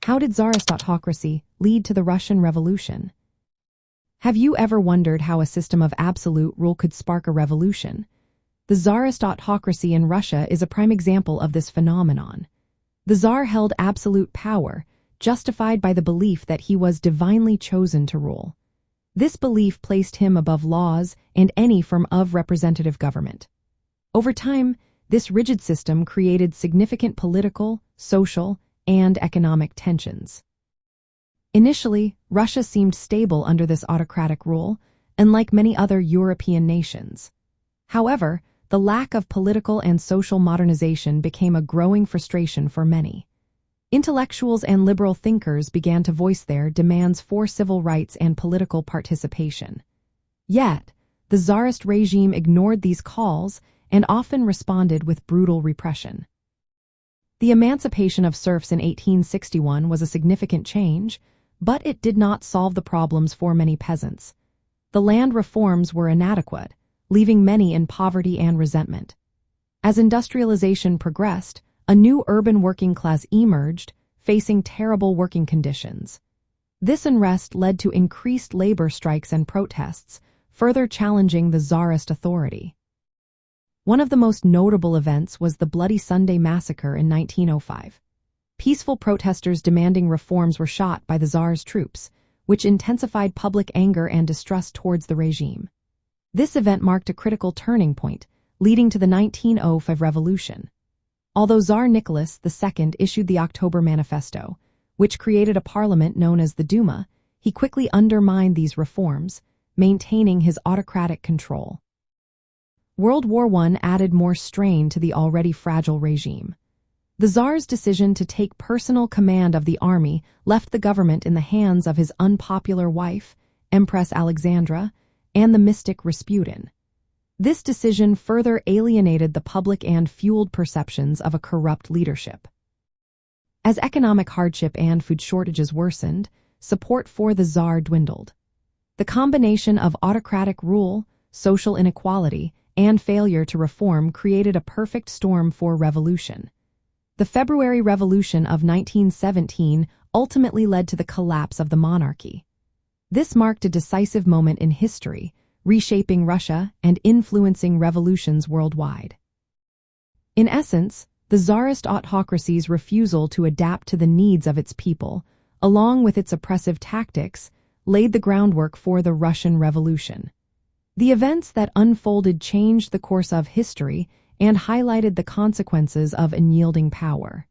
How did Tsarist autocracy lead to the Russian Revolution? Have you ever wondered how a system of absolute rule could spark a revolution? The Tsarist autocracy in Russia is a prime example of this phenomenon. The Tsar held absolute power, justified by the belief that he was divinely chosen to rule. This belief placed him above laws and any form of representative government. Over time, this rigid system created significant political, social, and economic tensions. Initially, Russia seemed stable under this autocratic rule, unlike many other European nations. However, the lack of political and social modernization became a growing frustration for many. Intellectuals and liberal thinkers began to voice their demands for civil rights and political participation. Yet, the Tsarist regime ignored these calls and often responded with brutal repression. The emancipation of serfs in 1861 was a significant change, but it did not solve the problems for many peasants. The land reforms were inadequate, leaving many in poverty and resentment. As industrialization progressed, a new urban working class emerged, facing terrible working conditions. This unrest led to increased labor strikes and protests, further challenging the Tsarist authority. One of the most notable events was the Bloody Sunday massacre in 1905. Peaceful protesters demanding reforms were shot by the Tsar's troops, which intensified public anger and distrust towards the regime. This event marked a critical turning point, leading to the 1905 revolution. Although Tsar Nicholas II issued the October Manifesto, which created a parliament known as the Duma, he quickly undermined these reforms, maintaining his autocratic control. World War I added more strain to the already fragile regime. The Tsar's decision to take personal command of the army left the government in the hands of his unpopular wife, Empress Alexandra, and the mystic Rasputin. This decision further alienated the public and fueled perceptions of a corrupt leadership. As economic hardship and food shortages worsened, support for the Tsar dwindled. The combination of autocratic rule, social inequality, and failure to reform created a perfect storm for revolution. The February Revolution of 1917 ultimately led to the collapse of the monarchy. This marked a decisive moment in history, reshaping Russia and influencing revolutions worldwide. In essence, the Tsarist autocracy's refusal to adapt to the needs of its people, along with its oppressive tactics, laid the groundwork for the Russian Revolution. The events that unfolded changed the course of history and highlighted the consequences of unyielding power.